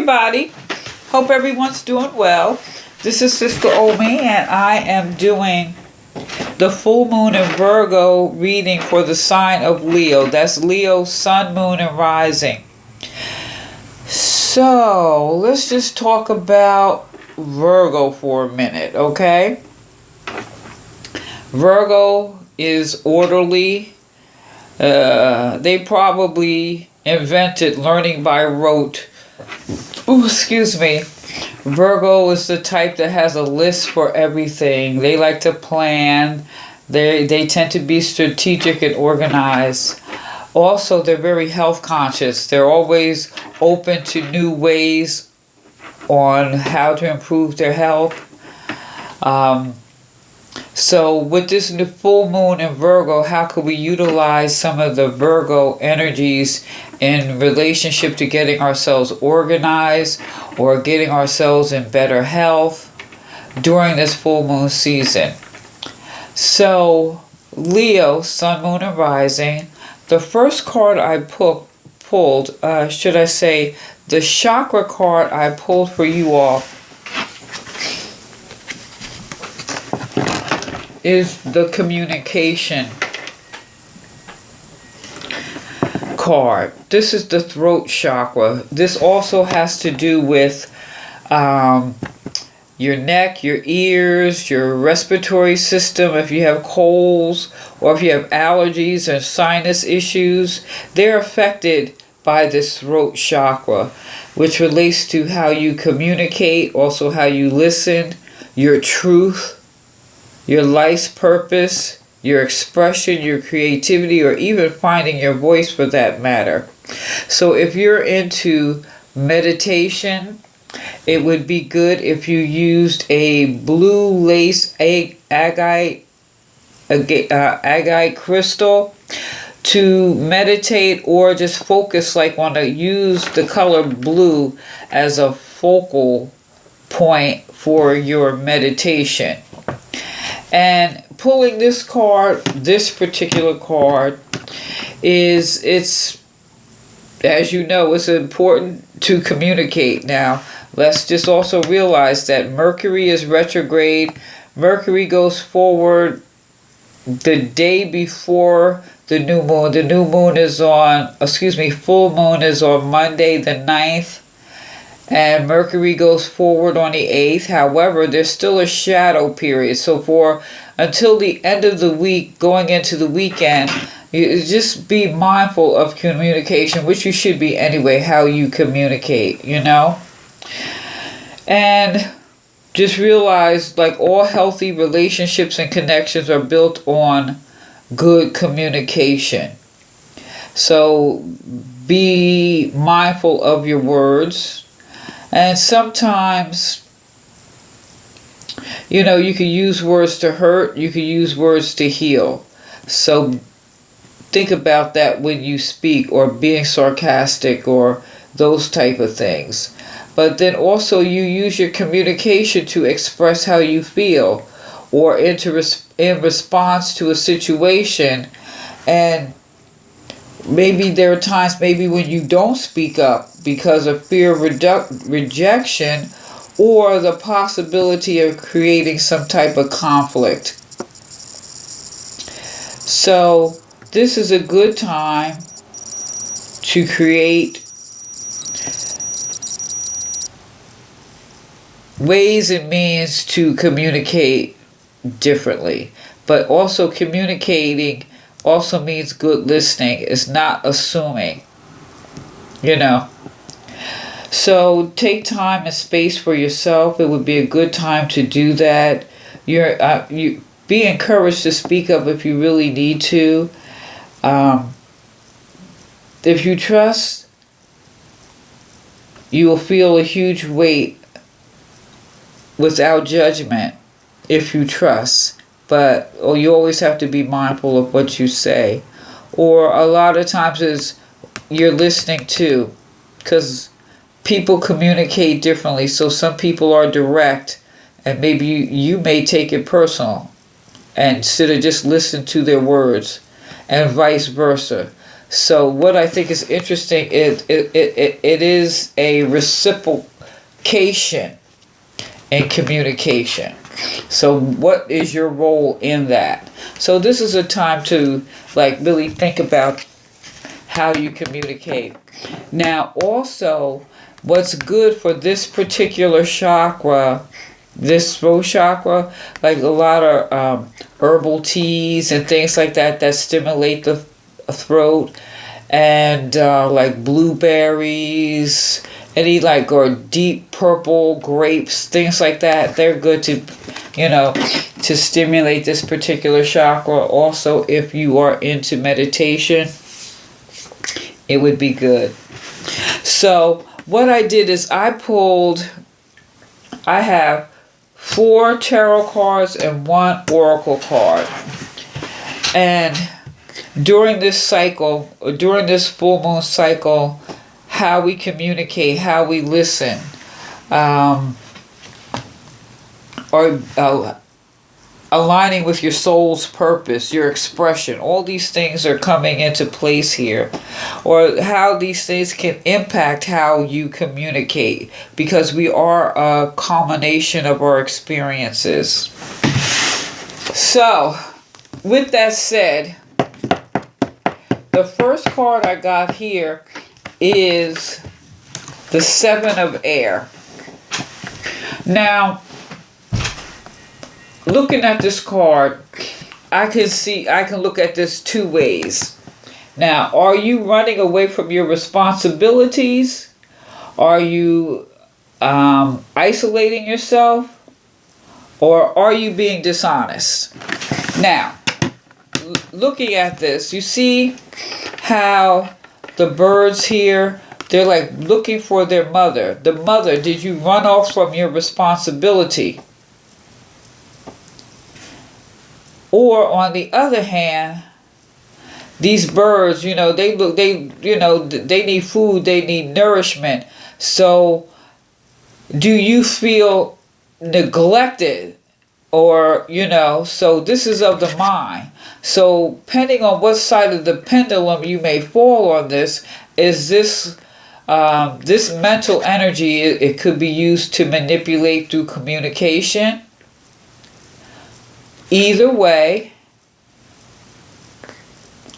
everybody. Hope everyone's doing well. This is Sister Omi, and I am doing the full moon in Virgo reading for the sign of Leo. That's Leo, sun, moon, and rising. So let's just talk about Virgo for a minute, okay? Virgo is orderly. They probably invented learning by rote. Ooh, excuse me. Virgo is the type that has a list for everything. They like to plan. They tend to be strategic and organized. Also, they're very health conscious. They're always open to new ways on how to improve their health. So with this new full moon in Virgo, how could we utilize some of the Virgo energies in relationship to getting ourselves organized or getting ourselves in better health during this full moon season? So Leo, sun, moon, and rising, the first card I pulled, should I say, the chakra card I pulled for you all is the communication card. This is the throat chakra. This also has to do with your neck, your ears, your respiratory system. If you have colds or if you have allergies or sinus issues, they're affected by this throat chakra, which relates to how you communicate, also how you listen, your truth, your life's purpose, your expression, your creativity, or even finding your voice for that matter. So if you're into meditation, it would be good if you used a blue lace agate crystal to meditate, or just focus, like want to use the color blue as a focal point for your meditation. And pulling this card, this particular card, it's as you know, it's important to communicate. Now, let's just also realize that Mercury is retrograde. Mercury goes forward the day before the new moon. The new moon is full moon is on Monday the 9th. And Mercury goes forward on the 8th. However, there's still a shadow period. So until the end of the week, going into the weekend, you just be mindful of communication, which you should be anyway, how you communicate, you know? And just realize, like, all healthy relationships and connections are built on good communication. So be mindful of your words. And sometimes, you know, you can use words to hurt, you can use words to heal. So think about that when you speak, or being sarcastic, or those type of things. But then also you use your communication to express how you feel, or in response to a situation. And maybe there are times when you don't speak up because of fear of rejection, or the possibility of creating some type of conflict. So this is a good time to create ways and means to communicate differently. But also communicating also means good listening. It's not assuming, you know. So take time and space for yourself. It would be a good time to do that. You be encouraged to speak up if you really need to. If you trust, you will feel a huge weight without judgment if you trust. But you always have to be mindful of what you say. Or a lot of times you're listening too, because people communicate differently. So some people are direct, and maybe you may take it personal, and instead of just listen to their words, and vice versa. So what I think is interesting is it is a reciprocation in communication. So what is your role in that? So this is a time to like really think about how you communicate. Now also, what's good for this particular chakra, this throat chakra, like a lot of herbal teas and things like that that stimulate the throat, and like blueberries, any like or deep purple grapes, things like that. They're good to, to stimulate this particular chakra. Also, if you are into meditation, it would be good. So what I did is I have 4 tarot cards and 1 oracle card. And during this cycle, or during this full moon cycle, how we communicate, how we listen, or aligning with your soul's purpose, your expression, all these things are coming into place here. Or how these things can impact how you communicate, because we are a culmination of our experiences. So, with that said, the first card I got here is the 7 of Air. Now, looking at this card, I can look at this 2 ways. Now, are you running away from your responsibilities? Are you isolating yourself? Or are you being dishonest? Now, looking at this, you see how the birds here, they're like looking for their mother. The mother, did you run off from your responsibility? Or on the other hand, these birds, they need food, they need nourishment. So do you feel neglected? Or, so this is of the mind. So depending on what side of the pendulum you may fall on this, is this mental energy, it could be used to manipulate through communication. Either way,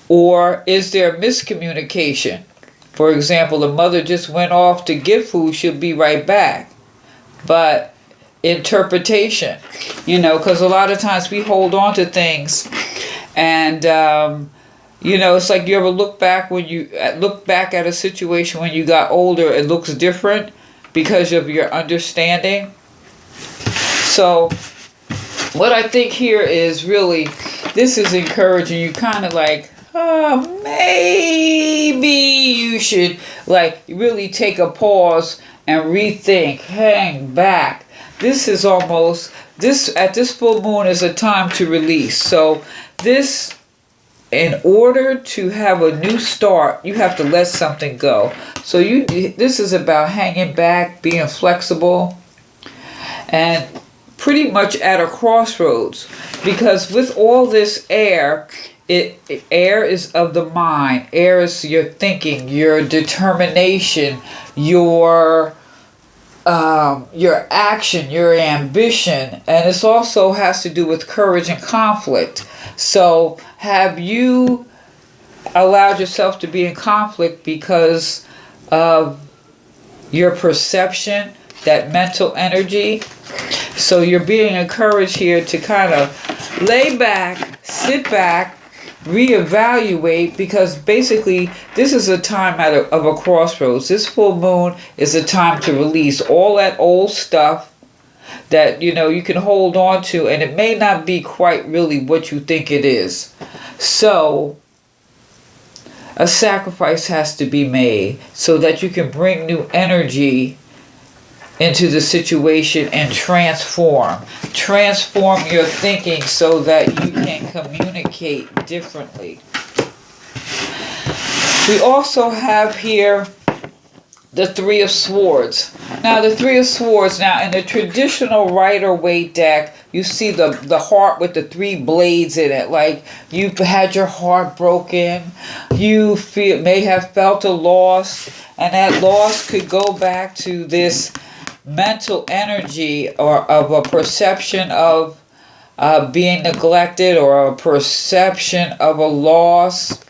or is there miscommunication? For example, the mother just went off to get food, she'll be right back. But interpretation, because a lot of times we hold on to things, and it's like you ever look back at a situation when you got older, it looks different because of your understanding. So what I think here is really, this is encouraging you, kind of like, maybe you should like really take a pause and rethink, hang back. This is almost, at this full moon is a time to release. So this, in order to have a new start, you have to let something go. So this is about hanging back, being flexible, and pretty much at a crossroads. Because with all this air, air is of the mind. Air is your thinking, your determination, your action, your ambition, and this also has to do with courage and conflict. So have you allowed yourself to be in conflict because of your perception, that mental energy? So you're being encouraged here to kind of lay back, sit back, reevaluate, because basically this is a time of a crossroads. This full moon is a time to release all that old stuff that you can hold on to, and it may not be quite really what you think it is. So a sacrifice has to be made so that you can bring new energy into the situation and transform your thinking so that you can communicate differently. We also have here the Three of Swords. Now, the Three of Swords, now in the traditional Rider-Waite deck, you see the heart with the three blades in it. Like, you've had your heart broken. You may have felt a loss. And that loss could go back to this mental energy or of a perception of being neglected or a perception of a loss.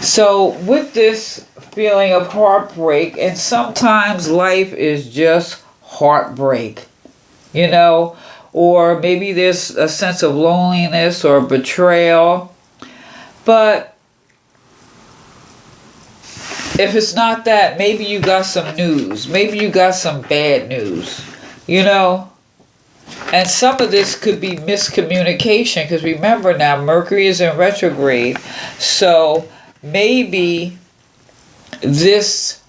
So with this feeling of heartbreak, and sometimes life is just heartbreak, you know, or maybe there's a sense of loneliness or betrayal. But if it's not that, maybe you got some news. Maybe you got some bad news, you know. And some of this could be miscommunication, because remember now, Mercury is in retrograde. So maybe this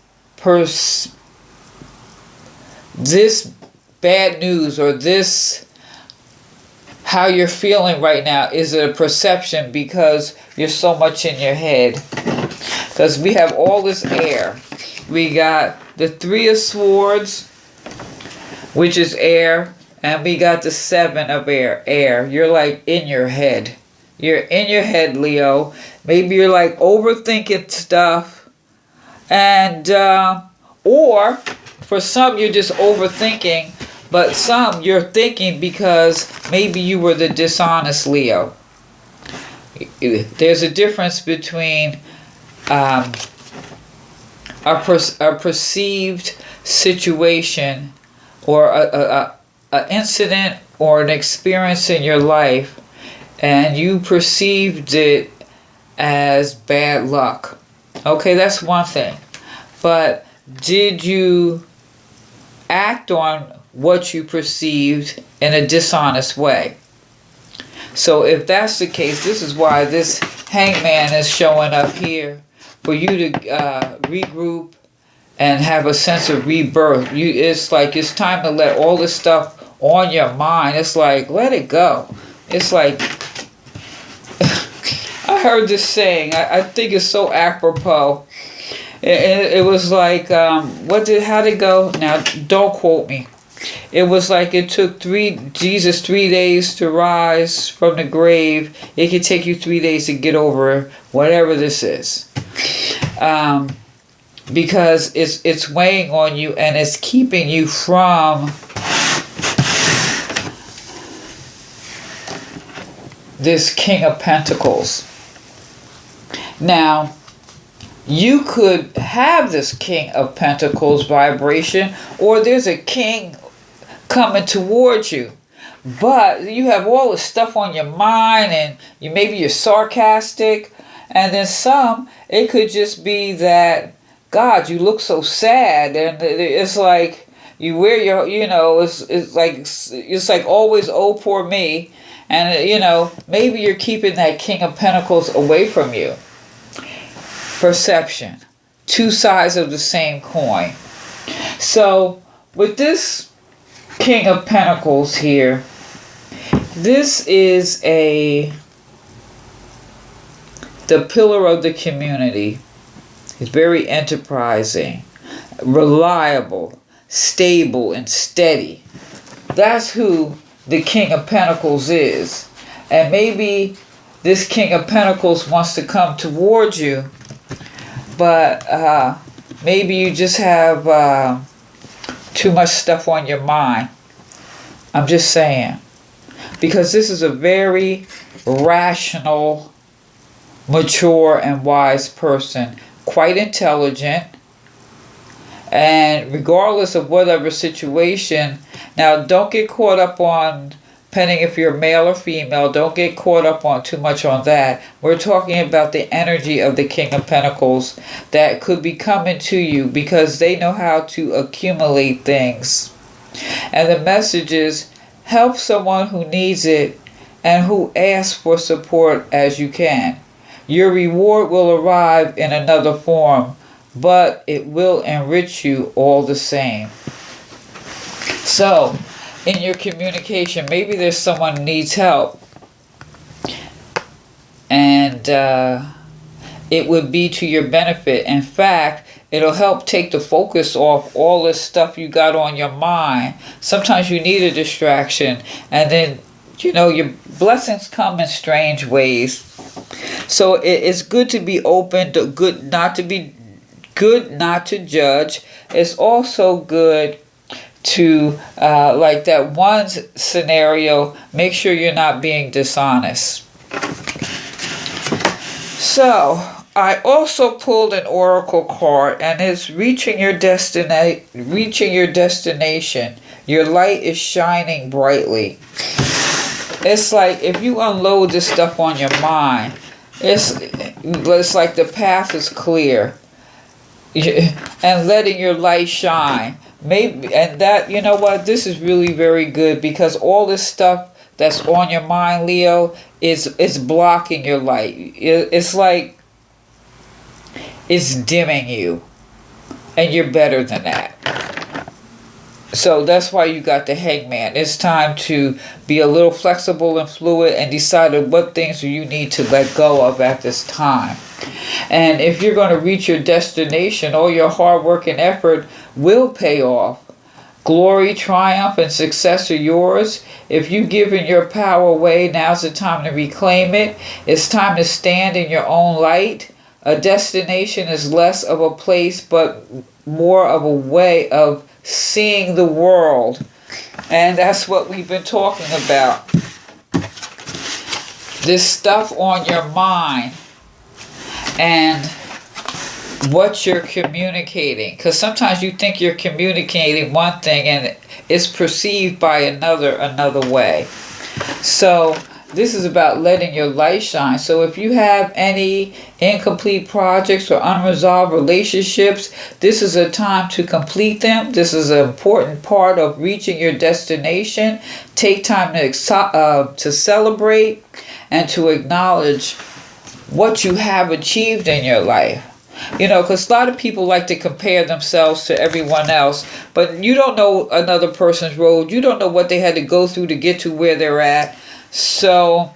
bad news, or this how you're feeling right now, is a perception because you're so much in your head. Because we have all this air. We got the Three of Swords, which is air, and we got the Seven of air. You're like in your head. You're in your head, Leo. Maybe you're like overthinking stuff. And, or for some, you're just overthinking. But some, you're thinking because maybe you were the dishonest Leo. There's a difference between a perceived situation or a incident or an experience in your life, and you perceived it as bad luck. Okay, that's one thing. But did you act on what you perceived in a dishonest way? So if that's the case, this is why this Hangman is showing up here, for you to regroup and have a sense of rebirth. It's like it's time to let all this stuff on your mind. It's like, let it go. It's like, I heard this saying, I think it's so apropos. It was like, how'd it go? Now, don't quote me. It was like it took Jesus 3 days to rise from the grave. It could take you 3 days to get over whatever this is. Because it's weighing on you and it's keeping you from this King of Pentacles. Now, you could have this King of Pentacles vibration, or there's a king coming towards you, but you have all this stuff on your mind, and maybe you're sarcastic. And then some, it could just be that, God, you look so sad, and it's like you wear your, it's like always, oh, poor me. And maybe you're keeping that King of Pentacles away from you. Perception, two sides of the same coin. So with this King of Pentacles here, this is the pillar of the community. He's very enterprising, reliable, stable, and steady. That's who the King of Pentacles is. And maybe this King of Pentacles wants to come towards you, but maybe you just have too much stuff on your mind. I'm just saying. Because this is a very rational, mature, and wise person. Quite intelligent. And regardless of whatever situation, now don't get caught up on, depending if you're male or female, don't get caught up on too much on that. We're talking about the energy of the King of Pentacles that could be coming to you, because they know how to accumulate things. And the message is, help someone who needs it and who asks for support as you can. Your reward will arrive in another form, but it will enrich you all the same. So, in your communication, maybe there's someone who needs help, and it would be to your benefit. In fact, It'll help take the focus off all this stuff you got on your mind. Sometimes you need a distraction, and then, your blessings come in strange ways. So it's good to be open, good not to judge. It's also good to, like that one scenario, make sure you're not being dishonest. So, I also pulled an oracle card, and it's reaching your destination. Your light is shining brightly. It's like if you unload this stuff on your mind, it's like the path is clear, and letting your light shine. Maybe, and that, you know what, this is really very good, because all this stuff that's on your mind, Leo, is blocking your light. It's like it's dimming you, and you're better than that. So that's why you got the Hangman. It's time to be a little flexible and fluid and decide what things you need to let go of at this time. And if you're going to reach your destination, all your hard work and effort will pay off. Glory, triumph, and success are yours. If you've given your power away, now's the time to reclaim it. It's time to stand in your own light. A destination is less of a place, but more of a way of seeing the world. And that's what we've been talking about. This stuff on your mind and what you're communicating. Because sometimes you think you're communicating one thing and it's perceived by another way. So this is about letting your light shine. So if you have any incomplete projects or unresolved relationships, this is a time to complete them. This is an important part of reaching your destination. Take time to celebrate and to acknowledge what you have achieved in your life. Because a lot of people like to compare themselves to everyone else, but you don't know another person's road. You don't know what they had to go through to get to where they're at. So,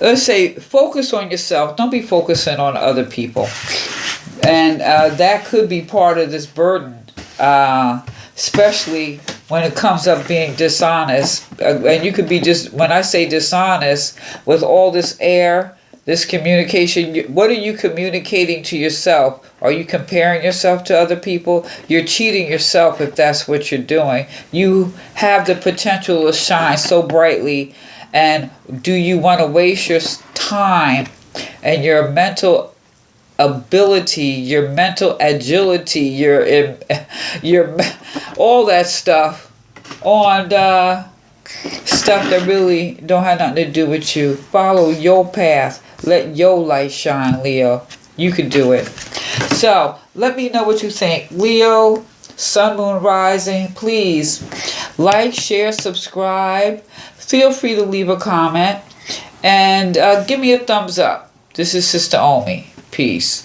let's say, focus on yourself. Don't be focusing on other people. And that could be part of this burden, especially when it comes up being dishonest. And you could be when I say dishonest, with all this air, this communication, what are you communicating to yourself? Are you comparing yourself to other people? You're cheating yourself if that's what you're doing. You have the potential to shine so brightly, and do you want to waste your time and your mental ability, your mental agility, your all that stuff on stuff that really don't have nothing to do with you? Follow your path. Let your light shine, Leo. You can do it. So, let me know what you think. Leo, Sun, Moon, Rising, please like, share, subscribe. Feel free to leave a comment. And give me a thumbs up. This is Sister Omi. Peace.